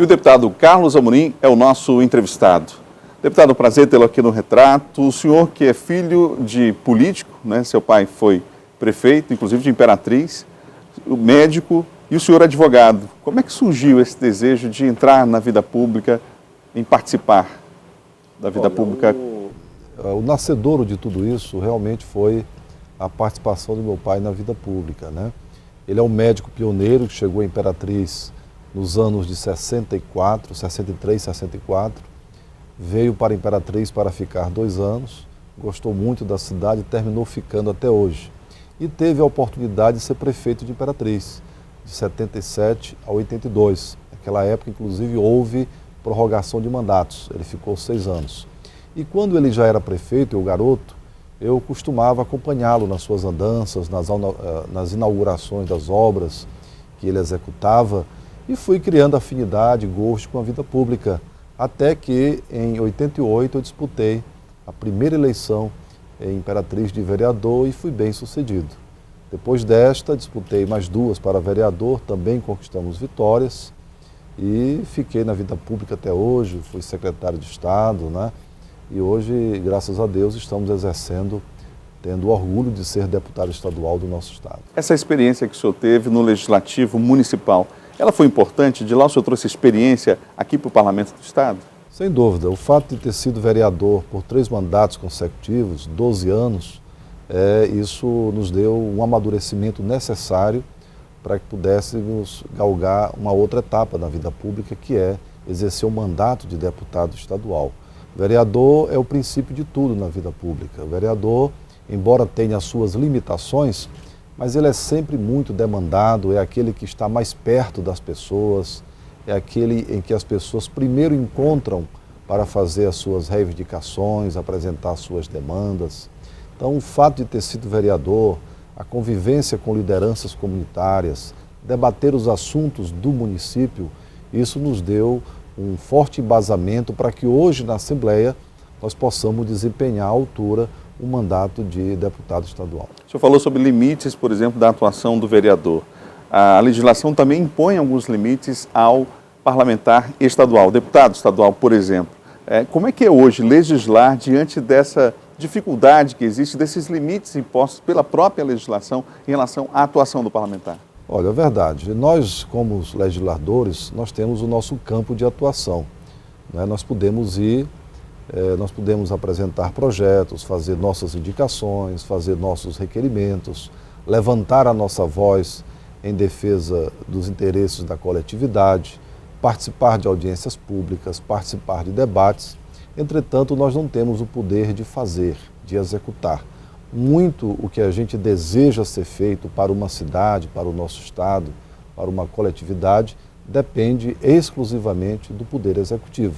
E o deputado Carlos Amorim é o nosso entrevistado. Deputado, prazer tê-lo aqui no Retrato. O senhor que é filho de político, né? Seu pai foi prefeito, inclusive de Imperatriz, médico, e o senhor advogado. Como é que surgiu esse desejo de entrar na vida pública, em participar da vida pública? O nascedouro de tudo isso realmente foi a participação do meu pai na vida pública, né? Ele é um médico pioneiro que chegou à Imperatriz nos anos de 63, 64, veio para a Imperatriz para ficar 2 anos, gostou muito da cidade e terminou ficando até hoje. E teve a oportunidade de ser prefeito de Imperatriz, de 77 a 82. Naquela época, inclusive, houve prorrogação de mandatos, ele ficou 6 anos. E quando ele já era prefeito, eu garoto, eu costumava acompanhá-lo nas suas andanças, nas inaugurações das obras que ele executava, e fui criando afinidade, gosto com a vida pública, até que em 88 eu disputei a primeira eleição em Imperatriz de vereador e fui bem sucedido. Depois desta, disputei mais 2 para vereador, também conquistamos vitórias e fiquei na vida pública até hoje, fui secretário de Estado, né? E hoje, graças a Deus, estamos exercendo, tendo orgulho de ser deputado estadual do nosso estado. Essa experiência que o senhor teve no Legislativo Municipal, ela foi importante? De lá o senhor trouxe experiência aqui para o Parlamento do Estado? Sem dúvida. O fato de ter sido vereador por 3 mandatos consecutivos, 12 anos, isso nos deu um amadurecimento necessário para que pudéssemos galgar uma outra etapa na vida pública, que é exercer o mandato de deputado estadual. O vereador é o princípio de tudo na vida pública. O vereador, embora tenha as suas limitações, mas ele é sempre muito demandado, é aquele que está mais perto das pessoas, é aquele em que as pessoas primeiro encontram para fazer as suas reivindicações, apresentar as suas demandas. Então, o fato de ter sido vereador, a convivência com lideranças comunitárias, debater os assuntos do município, isso nos deu um forte embasamento para que hoje na Assembleia nós possamos desempenhar à altura o mandato de deputado estadual. O senhor falou sobre limites, por exemplo, da atuação do vereador. A legislação também impõe alguns limites ao parlamentar estadual, deputado estadual, por exemplo. Como é que é hoje legislar diante dessa dificuldade que existe, desses limites impostos pela própria legislação em relação à atuação do parlamentar? Olha, é verdade. Nós, como os legisladores, nós temos o nosso campo de atuação, né? Nós podemos apresentar projetos, fazer nossas indicações, fazer nossos requerimentos, levantar a nossa voz em defesa dos interesses da coletividade, participar de audiências públicas, participar de debates. Entretanto, nós não temos o poder de fazer, de executar. Muito o que a gente deseja ser feito para uma cidade, para o nosso estado, para uma coletividade, depende exclusivamente do Poder Executivo.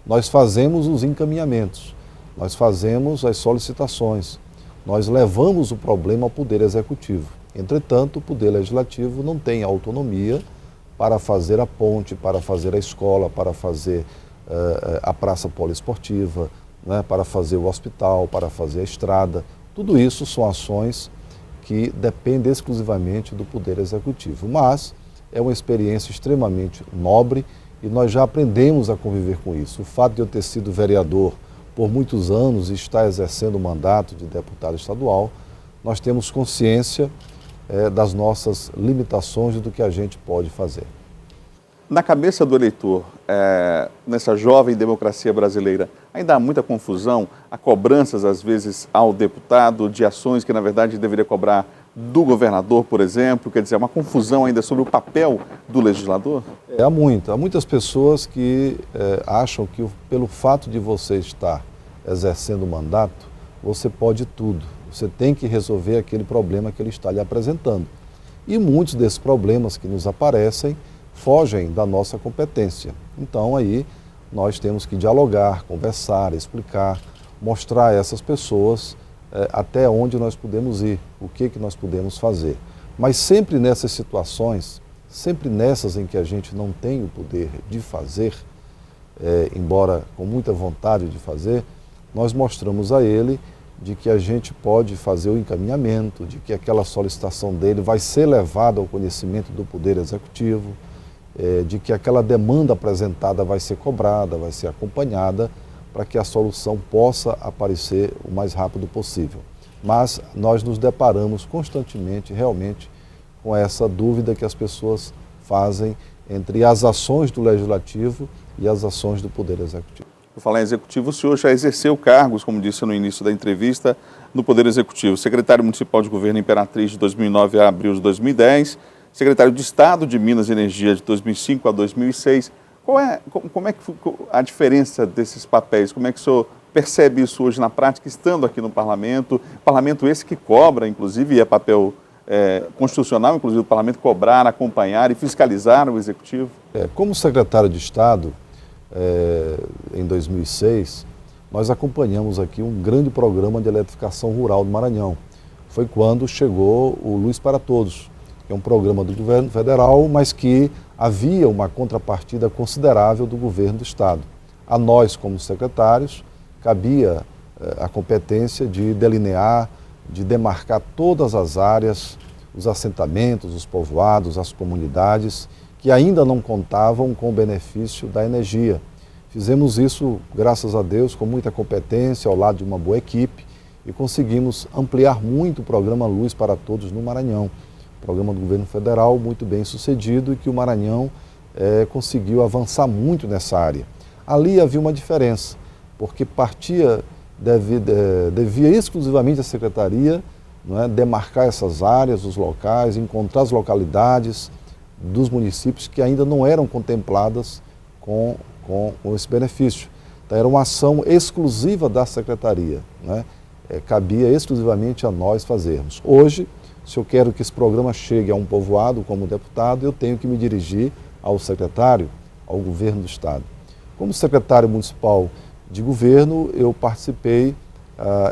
Nós fazemos os encaminhamentos, nós fazemos as solicitações, nós levamos o problema ao Poder Executivo. Entretanto, o Poder Legislativo não tem autonomia para fazer a ponte, para fazer a escola, para fazer a praça poliesportiva, né, para fazer o hospital, para fazer a estrada. Tudo isso são ações que dependem exclusivamente do Poder Executivo, mas é uma experiência extremamente nobre e nós já aprendemos a conviver com isso. O fato de eu ter sido vereador por muitos anos e estar exercendo o mandato de deputado estadual, nós temos consciência das nossas limitações e do que a gente pode fazer. Na cabeça do eleitor, nessa jovem democracia brasileira, ainda há muita confusão, há cobranças, às vezes, ao deputado de ações que, na verdade, deveria cobrar do governador, por exemplo, quer dizer, uma confusão ainda sobre o papel do legislador? Há muitas pessoas que acham que pelo fato de você estar exercendo o mandato, você pode tudo, você tem que resolver aquele problema que ele está lhe apresentando. E muitos desses problemas que nos aparecem fogem da nossa competência. Então aí nós temos que dialogar, conversar, explicar, mostrar a essas pessoas até onde nós podemos ir, o que nós podemos fazer. Mas sempre nessas situações, sempre nessas em que a gente não tem o poder de fazer, embora com muita vontade de fazer, nós mostramos a ele de que a gente pode fazer o encaminhamento, de que aquela solicitação dele vai ser levada ao conhecimento do Poder Executivo de que aquela demanda apresentada vai ser cobrada, vai ser acompanhada, para que a solução possa aparecer o mais rápido possível. Mas nós nos deparamos constantemente, realmente, com essa dúvida que as pessoas fazem entre as ações do Legislativo e as ações do Poder Executivo. Por falar em Executivo, o senhor já exerceu cargos, como disse no início da entrevista, no Poder Executivo. Secretário Municipal de Governo Imperatriz de 2009 a abril de 2010, secretário de Estado de Minas e Energia de 2005 a 2006. Como é que a diferença desses papéis? Como é que o senhor percebe isso hoje na prática, estando aqui no Parlamento? Parlamento esse que cobra, inclusive, e é papel constitucional, inclusive, o Parlamento cobrar, acompanhar e fiscalizar o Executivo? Como secretário de Estado, em 2006, nós acompanhamos aqui um grande programa de eletrificação rural do Maranhão. Foi quando chegou o Luz para Todos, que é um programa do governo federal, mas que havia uma contrapartida considerável do governo do Estado. A nós, como secretários, cabia a competência de delinear, de demarcar todas as áreas, os assentamentos, os povoados, as comunidades, que ainda não contavam com o benefício da energia. Fizemos isso, graças a Deus, com muita competência, ao lado de uma boa equipe, e conseguimos ampliar muito o programa Luz para Todos no Maranhão. Programa do governo federal muito bem sucedido e que o Maranhão conseguiu avançar muito nessa área. Ali havia uma diferença, porque devia exclusivamente a Secretaria, não é, demarcar essas áreas, os locais, encontrar as localidades dos municípios que ainda não eram contempladas com esse benefício. Então, era uma ação exclusiva da Secretaria, né? Cabia exclusivamente a nós fazermos. Hoje, se eu quero que esse programa chegue a um povoado como deputado, eu tenho que me dirigir ao secretário, ao governo do Estado. Como secretário municipal de governo, eu participei,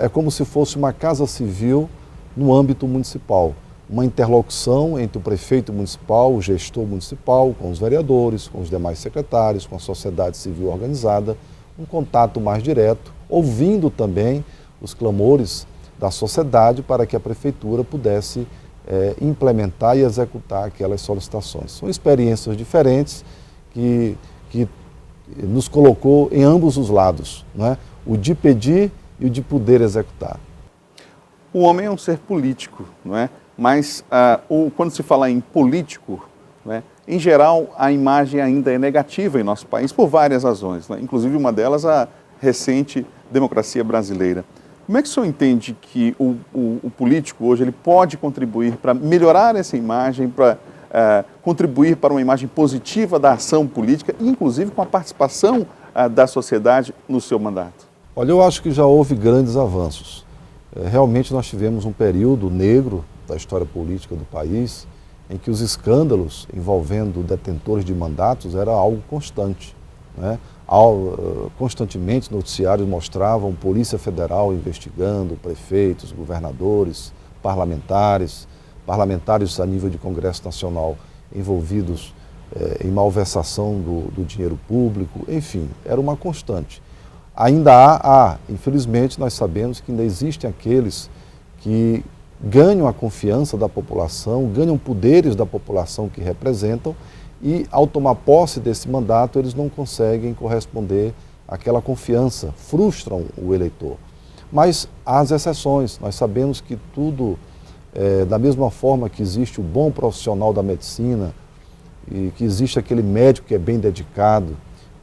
é como se fosse uma casa civil no âmbito municipal, uma interlocução entre o prefeito municipal, o gestor municipal, com os vereadores, com os demais secretários, com a sociedade civil organizada, um contato mais direto, ouvindo também os clamores da sociedade para que a prefeitura pudesse implementar e executar aquelas solicitações. São experiências diferentes que nos colocou em ambos os lados, não é? O de pedir e o de poder executar. O homem é um ser político, não é? Mas quando se fala em político, não é? Em geral, a imagem ainda é negativa em nosso país por várias razões, né? Inclusive uma delas a recente democracia brasileira. Como é que o senhor entende que o político hoje ele pode contribuir para melhorar essa imagem, para contribuir para uma imagem positiva da ação política, inclusive com a participação da sociedade no seu mandato? Olha, eu acho que já houve grandes avanços. Realmente nós tivemos um período negro da história política do país, em que os escândalos envolvendo detentores de mandatos era algo constante, né? Constantemente noticiários mostravam Polícia Federal investigando prefeitos, governadores, parlamentares a nível de Congresso Nacional envolvidos em malversação do dinheiro público, enfim, era uma constante. Ainda infelizmente, nós sabemos que ainda existem aqueles que ganham a confiança da população, ganham poderes da população que representam e, ao tomar posse desse mandato, eles não conseguem corresponder àquela confiança, frustram o eleitor. Mas há as exceções, nós sabemos que tudo, da mesma forma que existe o bom profissional da medicina e que existe aquele médico que é bem dedicado,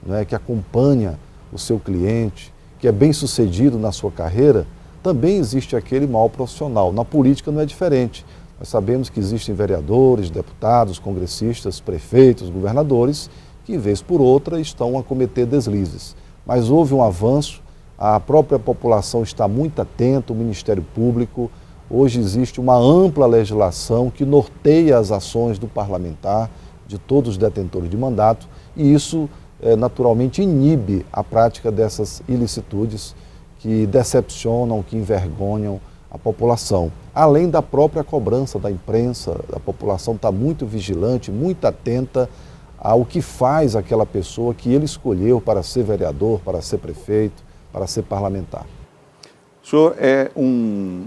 né, que acompanha o seu cliente, que é bem sucedido na sua carreira, também existe aquele mau profissional. Na política não é diferente. Nós sabemos que existem vereadores, deputados, congressistas, prefeitos, governadores, que, vez por outra, estão a cometer deslizes. Mas houve um avanço, a própria população está muito atenta, o Ministério Público. Hoje existe uma ampla legislação que norteia as ações do parlamentar, de todos os detentores de mandato, e isso naturalmente inibe a prática dessas ilicitudes que decepcionam, que envergonham a população. Além da própria cobrança da imprensa, a população está muito vigilante, muito atenta ao que faz aquela pessoa que ele escolheu para ser vereador, para ser prefeito, para ser parlamentar. O senhor é um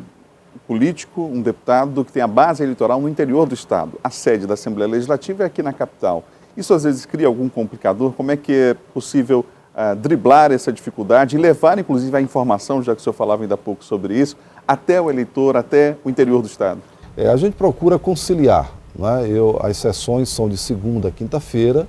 político, um deputado que tem a base eleitoral no interior do Estado. A sede da Assembleia Legislativa é aqui na capital. Isso às vezes cria algum complicador? Como é que é possível driblar essa dificuldade e levar, inclusive, a informação, já que o senhor falava ainda há pouco sobre isso, até o eleitor, até o interior do Estado? A gente procura conciliar, não é? As sessões são de segunda a quinta-feira,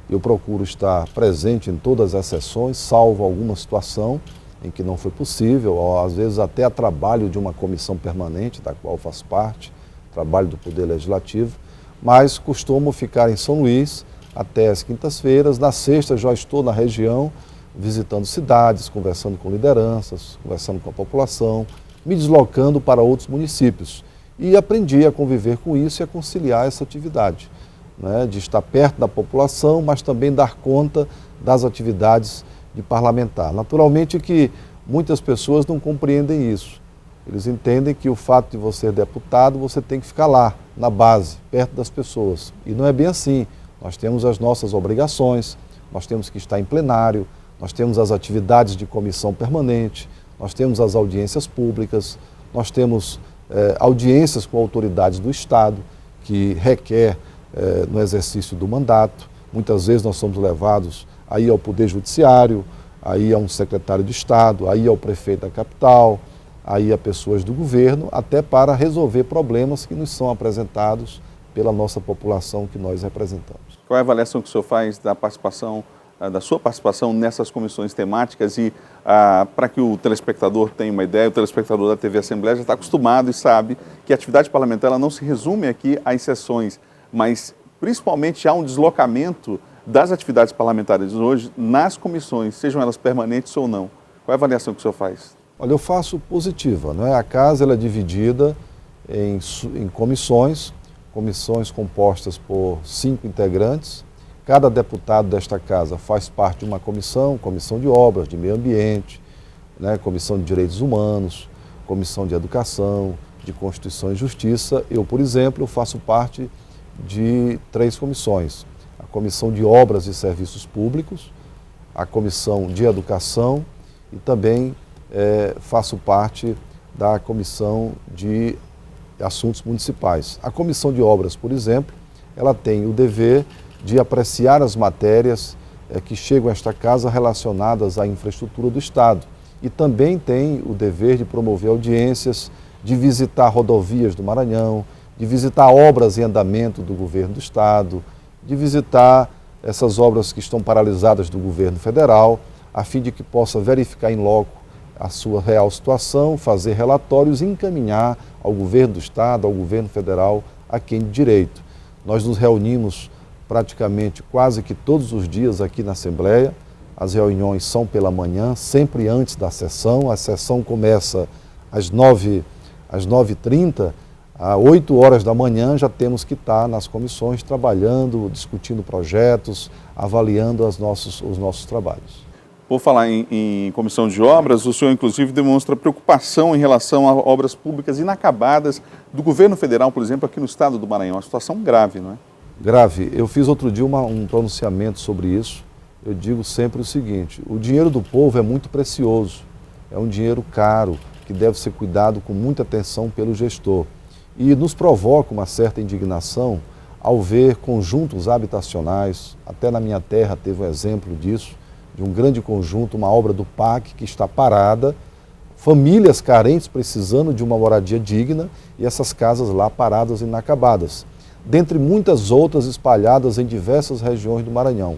eu procuro estar presente em todas as sessões, salvo alguma situação em que não foi possível, ou às vezes até a trabalho de uma comissão permanente, da qual faço parte, trabalho do Poder Legislativo, mas costumo ficar em São Luís até as quintas-feiras. Na sexta já estou na região, visitando cidades, conversando com lideranças, conversando com a população, me deslocando para outros municípios. E aprendi a conviver com isso e a conciliar essa atividade, né, de estar perto da população, mas também dar conta das atividades de parlamentar. Naturalmente que muitas pessoas não compreendem isso. Eles entendem que o fato de você ser deputado, você tem que ficar lá, na base, perto das pessoas. E não é bem assim. Nós temos as nossas obrigações, nós temos que estar em plenário, nós temos as atividades de comissão permanente, nós temos as audiências públicas, nós temos audiências com autoridades do Estado, que requer no exercício do mandato. Muitas vezes nós somos levados aí ao Poder Judiciário, aí a um secretário de Estado, aí ao prefeito da capital, aí a pessoas do governo, até para resolver problemas que nos são apresentados pela nossa população que nós representamos. Qual é a avaliação que o senhor faz da participação, da sua participação nessas comissões temáticas e para que o telespectador tenha uma ideia, o telespectador da TV Assembleia já está acostumado e sabe que a atividade parlamentar ela não se resume aqui às sessões, mas principalmente há um deslocamento das atividades parlamentares hoje nas comissões, sejam elas permanentes ou não. Qual é a avaliação que o senhor faz? Olha, eu faço positiva, né? A casa ela é dividida em comissões compostas por 5 integrantes. Cada deputado desta casa faz parte de uma comissão de obras, de meio ambiente, né? Comissão de direitos humanos, comissão de educação, de Constituição e Justiça. Eu, por exemplo, faço parte de 3 comissões. A Comissão de Obras e Serviços Públicos, a Comissão de Educação e também faço parte da Comissão de Assuntos Municipais. A Comissão de Obras, por exemplo, ela tem o dever de apreciar as matérias que chegam a esta casa relacionadas à infraestrutura do Estado. E também tem o dever de promover audiências, de visitar rodovias do Maranhão, de visitar obras em andamento do governo do Estado, de visitar essas obras que estão paralisadas do governo federal, a fim de que possa verificar em loco a sua real situação, fazer relatórios e encaminhar ao governo do Estado, ao governo federal, a quem de direito. Nós nos reunimos praticamente quase que todos os dias aqui na Assembleia. As reuniões são pela manhã, sempre antes da sessão. A sessão começa às 9h30, às 8 horas da manhã já temos que estar nas comissões trabalhando, discutindo projetos, avaliando os nossos trabalhos. Por falar em comissão de obras, o senhor inclusive demonstra preocupação em relação a obras públicas inacabadas do governo federal, por exemplo, aqui no estado do Maranhão. Uma situação grave, não é? Grave. Eu fiz outro dia um pronunciamento sobre isso. Eu digo sempre o seguinte: o dinheiro do povo é muito precioso, é um dinheiro caro, que deve ser cuidado com muita atenção pelo gestor. E nos provoca uma certa indignação ao ver conjuntos habitacionais, até na minha terra teve um exemplo disso, de um grande conjunto, uma obra do PAC que está parada, famílias carentes precisando de uma moradia digna e essas casas lá paradas e inacabadas, dentre muitas outras espalhadas em diversas regiões do Maranhão.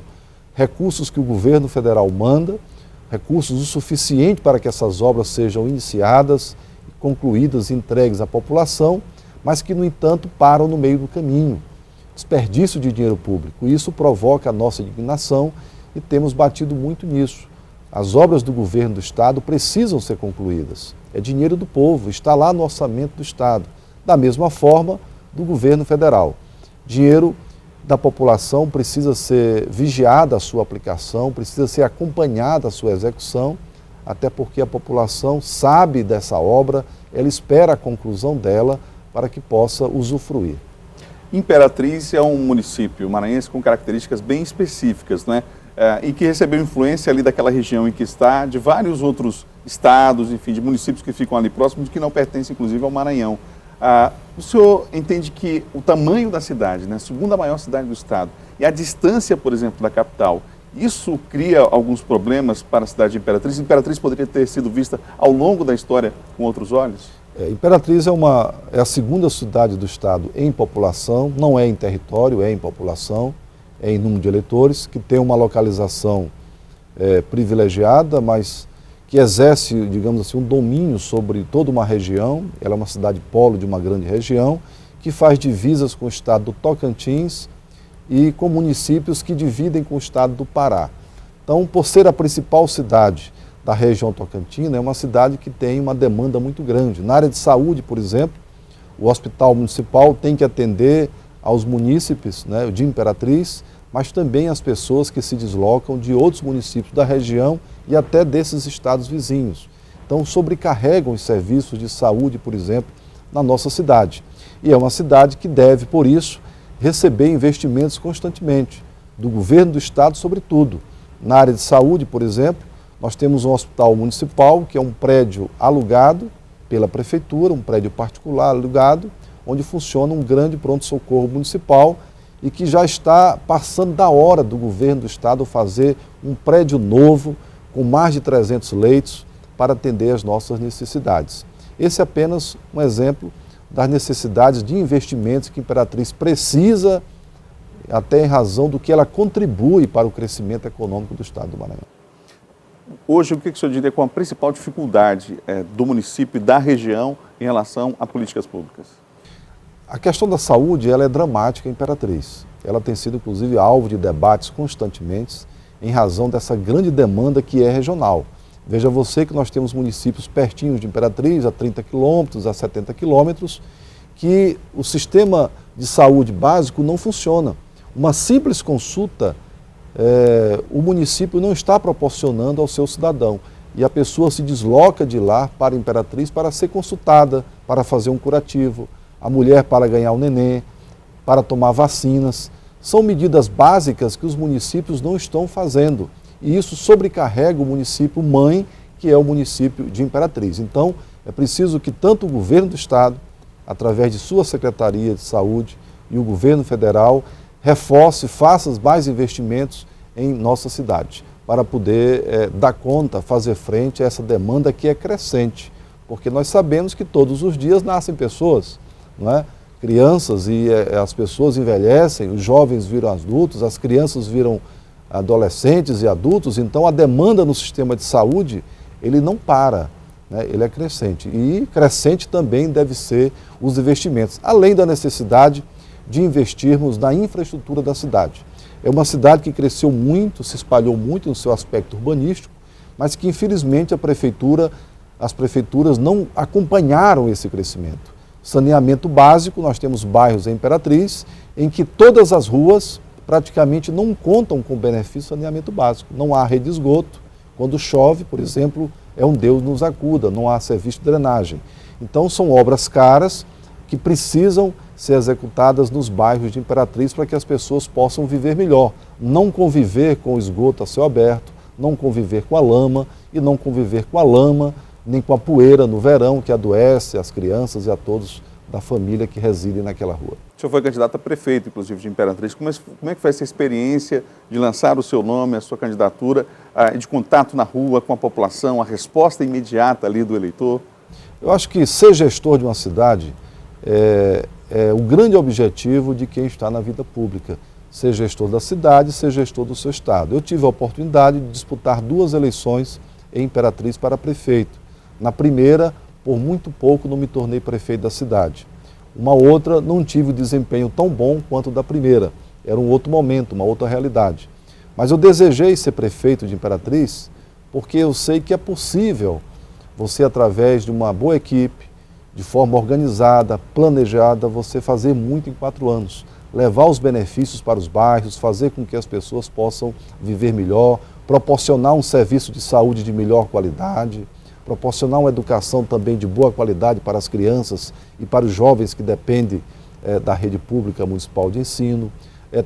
Recursos que o governo federal manda, recursos o suficiente para que essas obras sejam iniciadas, concluídas e entregues à população, mas que, no entanto, param no meio do caminho. Desperdício de dinheiro público. Isso provoca a nossa indignação e temos batido muito nisso. As obras do governo do Estado precisam ser concluídas. É dinheiro do povo, está lá no orçamento do Estado. Da mesma forma, do governo federal. Dinheiro da população precisa ser vigiada a sua aplicação, precisa ser acompanhada a sua execução, até porque a população sabe dessa obra, ela espera a conclusão dela para que possa usufruir. Imperatriz é um município maranhense com características bem específicas, né? E que recebeu influência ali daquela região em que está, de vários outros estados, enfim, de municípios que ficam ali próximos, que não pertencem, inclusive, ao Maranhão. O senhor entende que o tamanho da cidade, né, a segunda maior cidade do estado, e a distância, por exemplo, da capital, isso cria alguns problemas para a cidade de Imperatriz? Imperatriz poderia ter sido vista ao longo da história com outros olhos? Imperatriz é a segunda cidade do estado em população, não é em território, é em população, é em número de eleitores, que tem uma localização privilegiada, mas que exerce, digamos assim, um domínio sobre toda uma região. Ela é uma cidade polo de uma grande região, que faz divisas com o estado do Tocantins e com municípios que dividem com o estado do Pará. Então, por ser a principal cidade da região tocantina, é uma cidade que tem uma demanda muito grande. Na área de saúde, por exemplo, o hospital municipal tem que atender aos munícipes, né, de Imperatriz, mas também as pessoas que se deslocam de outros municípios da região e até desses estados vizinhos. Então, sobrecarregam os serviços de saúde, por exemplo, na nossa cidade. E é uma cidade que deve, por isso, receber investimentos constantemente, do governo do estado, sobretudo. Na área de saúde, por exemplo, nós temos um hospital municipal, que é um prédio alugado pela prefeitura, um prédio particular alugado, onde funciona um grande pronto-socorro municipal e que já está passando da hora do governo do estado fazer um prédio novo, com mais de 300 leitos, para atender as nossas necessidades. Esse é apenas um exemplo das necessidades de investimentos que a Imperatriz precisa, até em razão do que ela contribui para o crescimento econômico do estado do Maranhão. Hoje, o que o senhor diria com a principal dificuldade do município e da região em relação a políticas públicas? A questão da saúde, ela é dramática em Imperatriz. Ela tem sido, inclusive, alvo de debates constantemente em razão dessa grande demanda que é regional. Veja você que nós temos municípios pertinhos de Imperatriz, a 30 quilômetros, a 70 quilômetros, que o sistema de saúde básico não funciona. Uma simples consulta, o município não está proporcionando ao seu cidadão. E a pessoa se desloca de lá para Imperatriz para ser consultada, para fazer um curativo, a mulher para ganhar o neném, para tomar vacinas. São medidas básicas que os municípios não estão fazendo. E isso sobrecarrega o município mãe, que é o município de Imperatriz. Então, é preciso que tanto o governo do estado, através de sua Secretaria de Saúde, e o governo federal, reforce, faça mais investimentos em nossa cidade, para poder dar conta, fazer frente a essa demanda que é crescente. Porque nós sabemos que todos os dias nascem pessoas, não é? Crianças, e as pessoas envelhecem, os jovens viram adultos, as crianças viram adolescentes e adultos. Então a demanda no sistema de saúde, ele não para, né? Ele é crescente. E crescente também deve ser os investimentos, além da necessidade de investirmos na infraestrutura da cidade. É uma cidade que cresceu muito, se espalhou muito no seu aspecto urbanístico, mas que infelizmente as prefeituras não acompanharam esse crescimento. Saneamento básico, nós temos bairros em Imperatriz, em que todas as ruas praticamente não contam com benefício de saneamento básico. Não há rede de esgoto. Quando chove, por exemplo, é um Deus nos acuda, não há serviço de drenagem. Então são obras caras que precisam ser executadas nos bairros de Imperatriz para que as pessoas possam viver melhor. Não conviver com o esgoto a céu aberto, não conviver com a lama e não conviver com a lama nem com a poeira no verão, que adoece as crianças e a todos da família que residem naquela rua. O senhor foi candidato a prefeito, inclusive, de Imperatriz. Como é que foi essa experiência de lançar o seu nome, a sua candidatura, de contato na rua com a população, a resposta imediata ali do eleitor? Eu acho que ser gestor de uma cidade é o grande objetivo de quem está na vida pública. Ser gestor da cidade, ser gestor do seu estado. Eu tive a oportunidade de disputar 2 eleições em Imperatriz para prefeito. Na primeira, por muito pouco, não me tornei prefeito da cidade. Uma outra, não tive desempenho tão bom quanto o da primeira. Era um outro momento, uma outra realidade. Mas eu desejei ser prefeito de Imperatriz porque eu sei que é possível você, através de uma boa equipe, de forma organizada, planejada, você fazer muito em 4 anos. Levar os benefícios para os bairros, fazer com que as pessoas possam viver melhor, proporcionar um serviço de saúde de melhor qualidade, proporcionar uma educação também de boa qualidade para as crianças e para os jovens que dependem da rede pública municipal de ensino,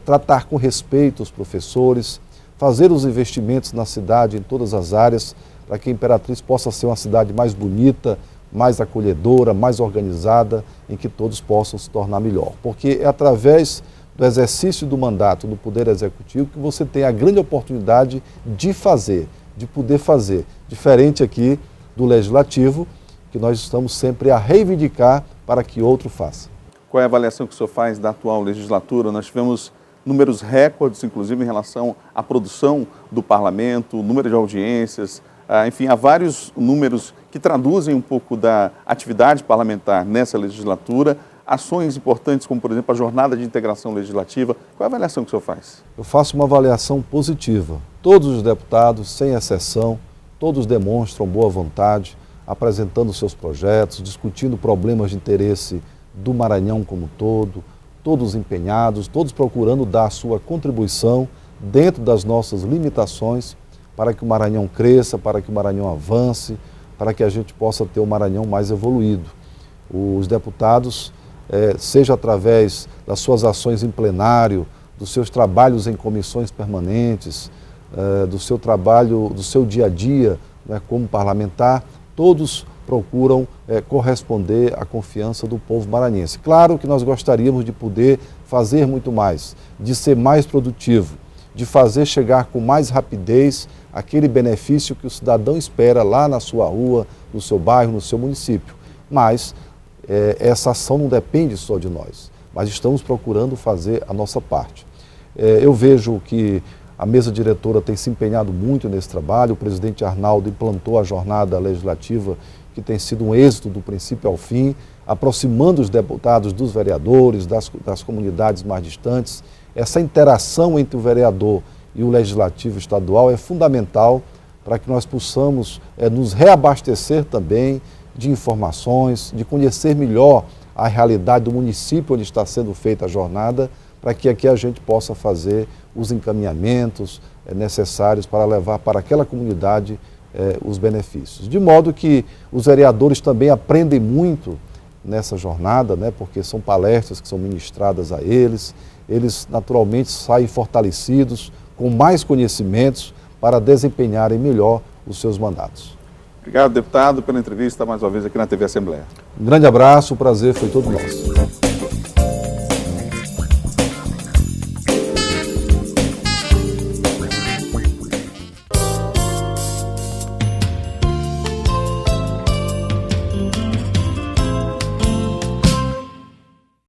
tratar com respeito os professores, fazer os investimentos na cidade em todas as áreas, para que a Imperatriz possa ser uma cidade mais bonita, mais acolhedora, mais organizada, em que todos possam se tornar melhor. Porque é através do exercício do mandato do Poder Executivo que você tem a grande oportunidade de fazer, de poder fazer. Diferente aqui do Legislativo, que nós estamos sempre a reivindicar para que outro faça. Qual é a avaliação que o senhor faz da atual legislatura? Nós tivemos números recordes, inclusive em relação à produção do parlamento, número de audiências, enfim, há vários números que traduzem um pouco da atividade parlamentar nessa legislatura, ações importantes como, por exemplo, a jornada de integração legislativa. Qual é a avaliação que o senhor faz? Eu faço uma avaliação positiva. Todos os deputados, sem exceção, todos demonstram boa vontade, apresentando seus projetos, discutindo problemas de interesse do Maranhão como um todo, todos empenhados, todos procurando dar a sua contribuição dentro das nossas limitações para que o Maranhão cresça, para que o Maranhão avance, para que a gente possa ter um Maranhão mais evoluído. Os deputados, seja através das suas ações em plenário, dos seus trabalhos em comissões permanentes, do seu trabalho, do seu dia a dia, né, como parlamentar, todos procuram corresponder à confiança do povo maranhense. Claro que nós gostaríamos de poder fazer muito mais, de ser mais produtivo, de fazer chegar com mais rapidez aquele benefício que o cidadão espera lá na sua rua, no seu bairro, no seu município. Mas essa ação não depende só de nós, mas estamos procurando fazer a nossa parte. Eu vejo que a mesa diretora tem se empenhado muito nesse trabalho, o presidente Arnaldo implantou a jornada legislativa que tem sido um êxito do princípio ao fim, aproximando os deputados dos vereadores, das comunidades mais distantes. Essa interação entre o vereador e o legislativo estadual é fundamental para que nós possamos nos reabastecer também de informações, de conhecer melhor a realidade do município onde está sendo feita a jornada, para que aqui a gente possa fazer os encaminhamentos necessários para levar para aquela comunidade os benefícios. De modo que os vereadores também aprendem muito nessa jornada, né, porque são palestras que são ministradas a eles, eles naturalmente saem fortalecidos, com mais conhecimentos para desempenharem melhor os seus mandatos. Obrigado, deputado, pela entrevista mais uma vez aqui na TV Assembleia. Um grande abraço, o prazer foi todo nosso.